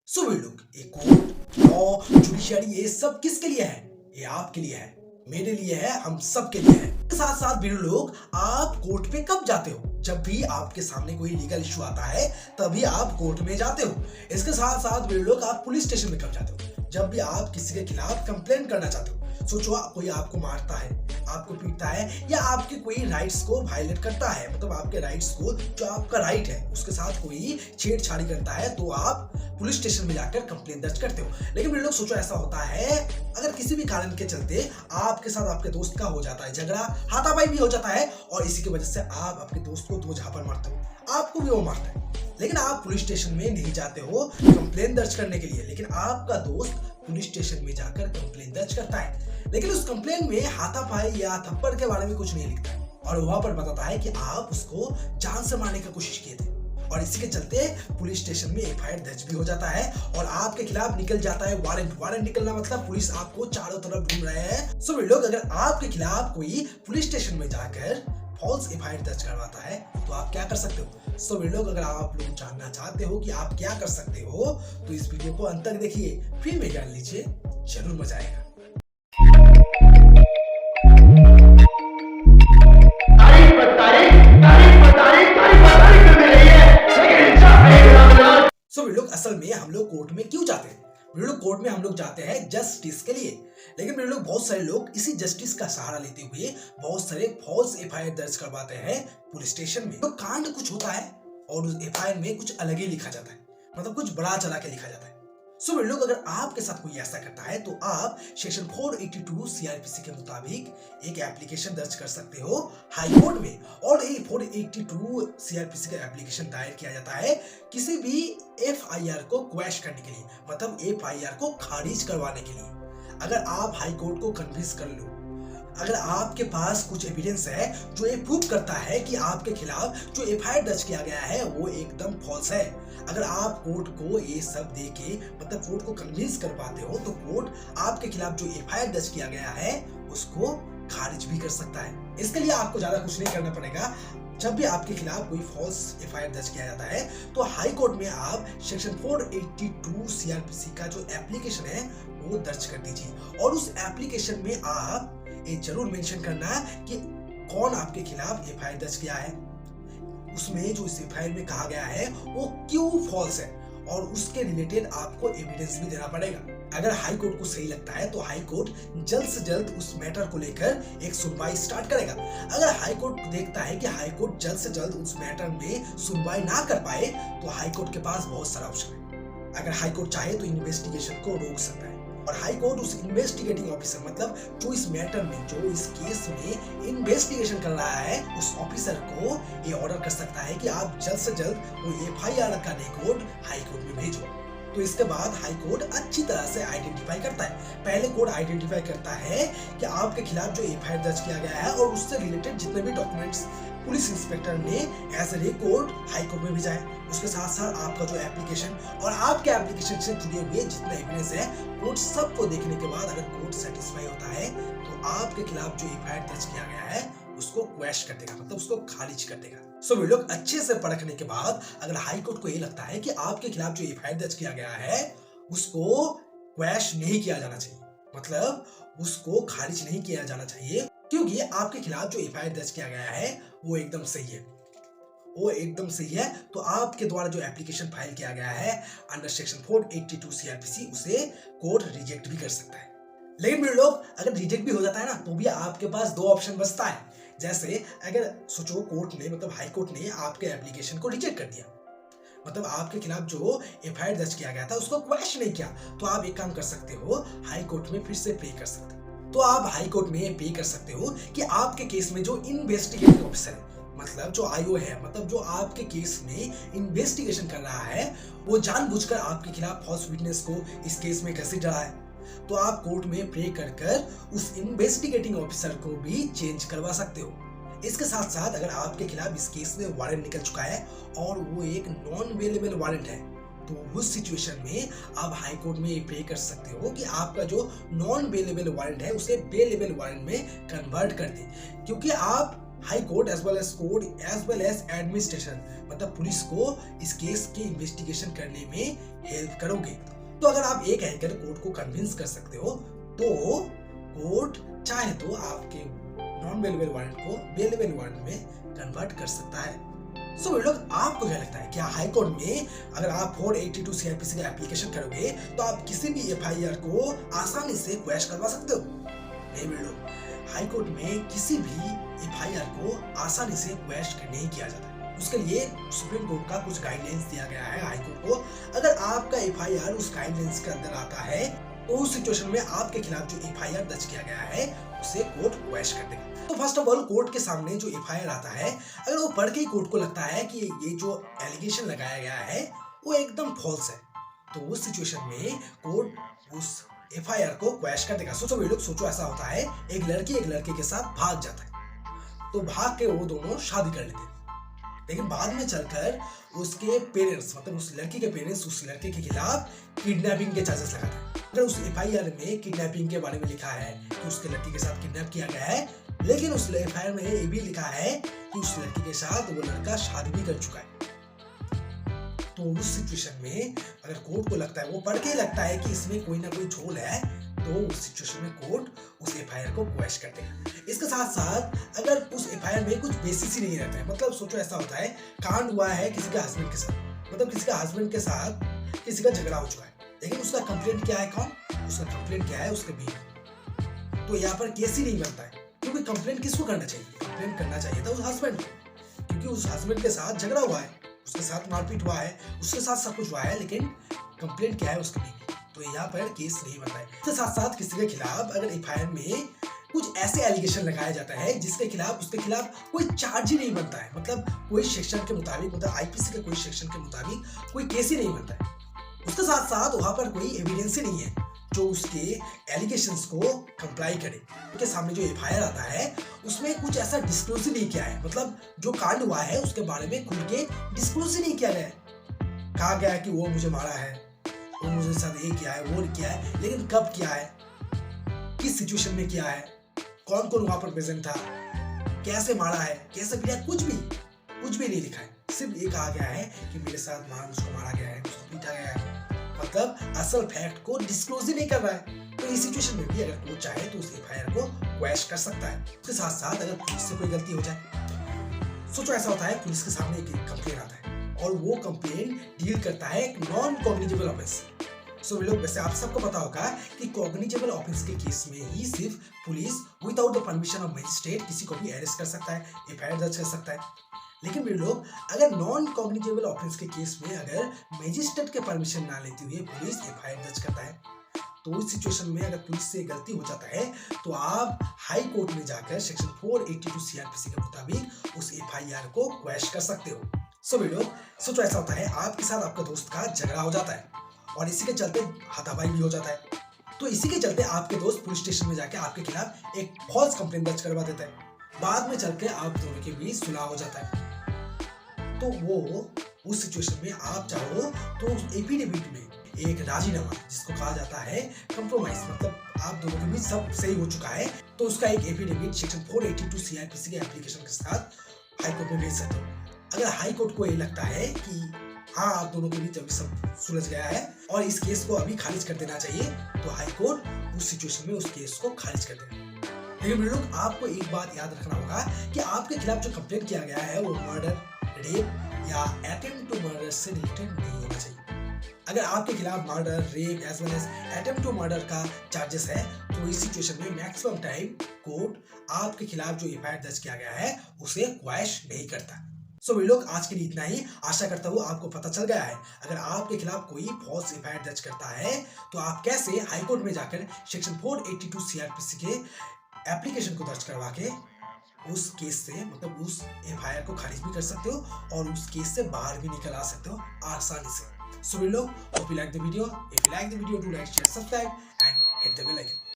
सो वे लोग एक कोर्ट लॉ जुडिशरी ये सब किसके लिए है? ये आपके लिए है, मेरे लिए है, हम सब के लिए है। साथ साथ भी लोग आप कोर्ट पे कब जाते हो? जब भी आपके सामने कोई लीगल इशू आता है तभी आप कोर्ट में जाते हो। इसके साथ साथ भी लोग आप पुलिस स्टेशन में कब जाते हो? जब भी आप किसी के खिलाफ कंप्लेन करना चाहते हो। सोचो कोई आपको मारता है, आपको पीटता है या आपके कोई राइट्स को वायलेट करता है, मतलब आपके राइट्स को जो आपका राइट है उसके साथ कोई छेड़छाड़ी करता है तो आप पुलिस स्टेशन में जाकर कंप्लेन दर्ज करते हो। लेकिन मेरे लोग सोचो ऐसा होता है अगर किसी भी कारण के चलते आपके साथ आपके दोस्त का हो जाता है झगड़ा, हाथापाई भी हो जाता है और इसी की वजह से आप अपने दोस्त को दो झापड़ मारते हो, आपको भी वो मारता है, लेकिन आप पुलिस स्टेशन में नहीं जाते हो कंप्लेन दर्ज करने के लिए। लेकिन आपका दोस्त पुलिस स्टेशन में जाकर कंप्लेन दर्ज करता है, लेकिन उस कंप्लेन में हाथापाई या थप्पड़ के बारे में कुछ नहीं लिखता है और वहां पर बताता है कि आप उसको जान से मारने की कोशिश किए थे और इसी के चलते पुलिस स्टेशन में एफआईआर दर्ज भी हो जाता है और आपके खिलाफ निकल जाता है वारंट निकलना मतलब पुलिस आपको चारों तरफ ढूंढ रहे हैं। सो लोग अगर आपके खिलाफ कोई पुलिस स्टेशन में जाकर फॉल्स एफआईआर दर्ज करवाता है तो आप क्या कर सकते हो? सो लोग अगर आप लोग जानना चाहते हो कि आप क्या कर सकते हो तो इस वीडियो को अंत तक देखिए, फिर में जान लीजिए, जरूर मजा आएगा। लोग असल में हम लोग कोर्ट में क्यों जाते हैं? मेरे लोग कोर्ट में हम लोग जाते हैं जस्टिस के लिए, लेकिन मेरे लोग बहुत सारे लोग इसी जस्टिस का सहारा लेते हुए बहुत सारे फॉल्स एफआईआर दर्ज करवाते हैं पुलिस स्टेशन में। तो कांड कुछ होता है और उस एफआईआर में कुछ अलग ही लिखा जाता है, मतलब कुछ बड़ा चला के लिखा जाता है। सो मेरे लोग अगर आपके साथ कोई ऐसा करता है तो आप सेक्शन 482 सीआरपीसी के मुताबिक एक एप्लीकेशन दर्ज कर सकते हो हाई कोर्ट में। और ये 482 सीआरपीसी का एप्लीकेशन दायर किया जाता है किसी भी एफआईआर को क्वैश करने के लिए, मतलब एफआईआर को खारिज करवाने के लिए। अगर आप हाई कोर्ट को कन्विंस कर लो, अगर आपके पास कुछ एविडेंस है जो ये प्रूव करता है कि आपके खिलाफ जो एफआईआर दर्ज किया गया है वो एकदम फॉल्स है, अगर आप कोर्ट को ये सब देके मतलब कोर्ट को कन्विंस कर पाते हो तो कोर्ट आपके खिलाफ जो एफआईआर दर्ज किया गया है उसको खारिज भी कर सकता है। इसके लिए आपको ज्यादा कुछ नहीं करना पड़ेगा। जब भी आपके खिलाफ कोई फॉल्स एफआईआर दर्ज किया जाता है तो हाई कोर्ट में आप सेक्शन 482 सीआरपीसी का जो एप्लीकेशन है वो दर्ज कर दीजिए और उस एप्लीकेशन में आप ये जरूर मेंशन करना कि कौन आपके खिलाफ एफआईआर दर्ज किया है, उसमें जो इस एफआईआर में कहा गया है वो क्यों फॉल्स है और उसके रिलेटेड आपको एविडेंस भी देना पड़ेगा। अगर हाई कोर्ट को सही लगता है तो हाई कोर्ट जल्द से जल्द उस मैटर को लेकर एक सुनवाई स्टार्ट करेगा। अगर हाई कोर्ट देखता है कि हाई कोर्ट जल्द से जल्द उस मैटर में सुनवाई ना कर पाए तो हाई कोर्ट के पास बहुत सारा ऑप्शन है। अगर हाई कोर्ट चाहे तो इन्वेस्टिगेशन को रोक सकता है और हाई कोर्ट उस इन्वेस्टिगेटिंग ऑफिसर मतलब जो इस मैटर में जो इस केस में इन्वेस्टिगेशन कर रहा है उस ऑफिसर को ये ऑर्डर कर सकता है कि आप जल्द से जल्द वो एफआईआर का रिकॉर्ड हाई कोर्ट में भेजो। तो इसके बाद हाई कोर्ट अच्छी तरह से आइडेंटिफाई करता है। पहले कोर्ट आइडेंटिफाई करता है कि आपके खिलाफ जो एफआईआर दर्ज किया गया है और उससे रिलेटेड जितने भी डॉक्यूमेंट्स पुलिस इंस्पेक्टर ने as a record high court में भेजा है, उसके साथ साथ आपका जो एप्लीकेशन और आपके एप्लीकेशन से जुड़े हुए जितना एविडेंस है कोर्ट सबको देखने के बाद अगर कोर्ट सेटिस्फाई होता है तो आपके खिलाफ जो एफआईआर दर्ज किया गया है उसको क्वैश कर देगा, मतलब उसको खारिज कर देगा। सो वे लोग अच्छे से परखने के बाद अगर हाई कोर्ट को ये लगता है कि आपके खिलाफ जो एफआईआर दर्ज किया गया है उसको क्वैश नहीं किया जाना चाहिए, मतलब उसको खारिज नहीं किया जाना चाहिए क्योंकि आपके खिलाफ जो एफआईआर दर्ज किया गया है वो एकदम सही है, वो एकदम सही है, तो आपके द्वारा जो एप्लीकेशन फाइल किया गया है अंडर सेक्शन 482 सीआरपीसी उसे कोर्ट रिजेक्ट भी कर सकता है। लेकिन मेरे लोग अगर रिजेक्ट भी हो जाता है ना तो भी आपके पास दो ऑप्शन बचता है। जैसे अगर सोचो कोर्ट ने मतलब हाई कोर्ट ने आपके एप्लीकेशन को रिजेक्ट कर दिया, मतलब आपके खिलाफ जो एफआईआर दर्ज किया गया था उसको क्वैश नहीं किया, तो आप एक काम कर सकते हो हाई कोर्ट में फिर से पे कर सकते हो। तो आप हाई कोर्ट में पे कर सकते हो कि आपके केस में जो इन्वेस्टिगेटिंग ऑफिसर है मतलब जो आईओ है, मतलब जो आपके केस में इन्वेस्टिगेशन कर रहा है वो जानबूझकर आपके खिलाफ फॉल्स विटनेस को इस केस में कैसे डरा है, तो आप कोर्ट में प्रे कर उस इन्वेस्टिगेटिंग ऑफिसर को भी चेंज करवा सकते हो। इसके साथ साथ अगर आपके खिलाफ इस केस में वारंट निकल चुका है और वो एक नॉन अवेलेबल वारंट है तो उस सिचुएशन में आप हाई कोर्ट में प्रे कर सकते हो कि आपका जो नॉन अवेलेबल वारंट है उसे अवेलेबल वारंट में कन्वर्ट कर दे, क्योंकि आप high court as well as administration, मतलब पुलिस को इस केस के इन्वेस्टिगेशन करने में हेल्प करोगे। तो अगर आप ये कहकर कोर्ट को कन्विंस कर सकते हो तो कोर्ट चाहे तो आपके नॉन बेलेबल वारंट को बेलेबल वारंट में कन्वर्ट कर सकता है। सो लोग, आपको क्या लगता है, क्या हाई कोर्ट में अगर आप 482 सीआरपीसी का एप्लीकेशन करोगे तो आप किसी भी एफआईआर को आसानी से क्वैश करवा सकते हो? नहीं लोग, हाई कोर्ट में किसी भी एफआईआर को आसानी से क्वैश नहीं किया जाता। उसके लिए सुप्रीम कोर्ट का कुछ गाइडलाइंस दिया गया है हाई कोर्ट को। अगर आपका एफआईआर उस गाइडलाइंस के अंदर आता है तो उस सिचुएशन में आपके खिलाफ जो एफआईआर दर्ज किया गया है उसे कोर्ट क्वैश कर देगा। तो फर्स्ट ऑफ ऑल, कोर्ट के सामने जो एफआईआर आता है, अगर वो पढ़ के ही कोर्ट को लगता है कि ये जो एलिगेशन लगाया गया है वो एकदम फॉल्स है, तो उस सिचुएशन में कोर्ट उस एफआईआर को क्वैश कर देगा। सोचो लोग, सोचो ऐसा होता है, एक लड़की एक लड़के के साथ भाग जाता है, तो भाग के वो दोनों शादी कर लेते हैं, लेकिन बाद में चलकर उसके पेरेंट्स, मतलब उस लड़की के पेरेंट्स उस लड़के के खिलाफ किडनैपिंग के चार्जेस लगाते हैं। अगर उस एफआईआर में किडनैपिंग के बारे में लिखा है कि उसके लड़की के साथ किडनैप किया गया है, लेकिन उस एफआईआर में ये भी लिखा है कि उस लड़की के साथ वो लड़का शादी भी कर चुका है, तो उस सिचुएशन में अगर कोर्ट को लगता है, वो पढ़ के लगता है कि इसमें कोई ना कोई झोल है, तो उस सिचुएशन में कोर्ट उस एफआईआर को क्वैश कर देगा। इसके साथ साथ अगर उस एफआईआर में कुछ बेसिस ही नहीं रहता है, मतलब सोचो ऐसा होता है, कांड हुआ है किसी के हस्बैंड के साथ, मतलब किसी का हस्बैंड के साथ किसी का झगड़ा हो चुका है, लेकिन उसका कंप्लेंट क्या है, कौन उसका कंप्लेंट क्या है, उसके बीवी। तो यहाँ पर केस ही नहीं बनता है, क्योंकि कंप्लेंट किसको करना चाहिए, कंप्लेंट करना चाहिए था उस हस्बैंड को, क्योंकि उस हस्बैंड के साथ झगड़ा हुआ है, उसके साथ मारपीट हुआ है, उसके साथ सब कुछ हुआ है, लेकिन कंप्लेंट क्या है, उसकी बीवी। तो यहाँ पर केस नहीं बनता है। इसके साथ साथ किसी के खिलाफ अगर एफआईआर में कुछ ऐसे एलिगेशन लगाया जाता है जिसके खिलाफ उसके खिलाफ कोई चार्ज ही नहीं बनता है, मतलब कोई सेक्शन के मुताबिक, मतलब आईपीसी के कोई सेक्शन के मुताबिक कोई केस ही नहीं बनता है, उसके साथ साथ वहां पर कोई एविडेंस ही नहीं है जो उसके एलिगेशंस को कंप्लाई करे। उनके सामने जो एफआईआर आता है उसमें कुछ ऐसा डिस्क्लोज ही नहीं किया है, मतलब जो कांड हुआ है उसके बारे में खुल के डिस्क्लोज ही नहीं किया गया है। कहा गया है कि वो मुझे मारा है, वो मुझे साथ ये किया है, वो किया है, लेकिन कब किया है, किस सिचुएशन में किया है, कौन कौन वहां पर प्रेजेंट था, कैसे मारा है, कैसे किया, कुछ भी नहीं लिखा है। सिर्फ ये कहा गया है कि मेरे साथ मुझको मारा गया है, मुझको पीटा गया है, मतलब असल फैक्ट को डिस्क्लोज ही नहीं कर रहा है। तो इस सिचुएशन में भी अगर कोर्ट चाहे तो उस एफआईआर को क्वैश कर सकता है। उसके साथ साथ अगर पुलिस से कोई गलती हो जाए, सोचो ऐसा होता है, पुलिस के सामने एक कंप्लेंट आता है और वो कंप्लेंट डील करता है एक नॉन कॉग्निजेबल ऑफेंस। सो लोग, वैसे आप सबको पता होगा कि कॉग्निजेबल ऑफेंस के केस में ही सिर्फ police without the permission of magistrate किसी को भी अरेस्ट कर सकता है, एफआईआर दर्ज कर सकता है। लेकिन मेरे लोग, अगर नॉन कॉग्निजेबल ऑफेंस के केस में अगर मजिस्ट्रेट के परमिशन ना लेते हुए पुलिस एफआईआर दर्ज करता है, तो उस सिचुएशन में अगर पुलिस से गलती हो जाता है तो आप हाई कोर्ट में जाकर सेक्शन 482 सीआरपीसी के मुताबिक उस एफआईआर को क्वैश कर सकते हो। सो लोग, सोचो ऐसा होता है, आपके साथ आपका दोस्त का झगड़ा हो जाता है और इसी के चलते हाथापाई भी हो जाता है, तो इसी के चलते आपके दोस्त पुलिस स्टेशन में जाके आपके खिलाफ एक फॉल्स कंप्लेंट दर्ज करवा देता है। बाद में चल के आप दोनों के बीच सुलह हो जाता है, तो वो उस सिचुएशन में आप चाहो तो उस एफिडेविट में एक राजीनामा, जिसको कहा जाता है कंप्रोमाइज, मतलब आप दोनों के बीच सब सही हो चुका है, तो उसका एक एफिडेविट सेक्शन 482 सीआरपीसी के एप्लीकेशन के साथ हाई कोर्ट में भेज सकते हो। अगर हाई कोर्ट को ये लगता है कि हाँ, आप दोनों के बीच अभी सब सुलझ गया है और इस केस को अभी खारिज कर देना चाहिए, तो हाई कोर्ट उस सिचुएशन में उस केस को खारिज कर देगा। लेकिन लोग, आपको एक बात याद रखना होगा कि आपके खिलाफ जो कंप्लेंट किया गया है वो मर्डर, रेप या अटेम्प्ट टू मर्डर से रिलेटेड नहीं होना चाहिए। अगर आपके खिलाफ murder, rape as well as attempt to murder का चार्जेस है, तो इस सिचुएशन में मैक्सिमम टाइम कोर्ट आपके खिलाफ जो एफआईआर दर्ज किया गया है उसे क्वैश नहीं करता। सो वे लोग, आज के लिए इतना ही। आशा करता हूँ आपको पता चल गया है। अगर आपके खिलाफ कोई फॉल्स एफआईआर दर्ज करता है तो आप कैसे हाई कोर्ट में जाकर सेक्शन 482 सीआरपीसी के एप्लीकेशन को दर्ज करवा के उस केस से, मतलब उस एफआईआर को खारिज भी कर सकते हो और उस केस से बाहर भी निकल आ सकते हो आसानी से। सो वे लोग, hope you like the video. If you like the video, do like, share, subscribe and hit the bell icon.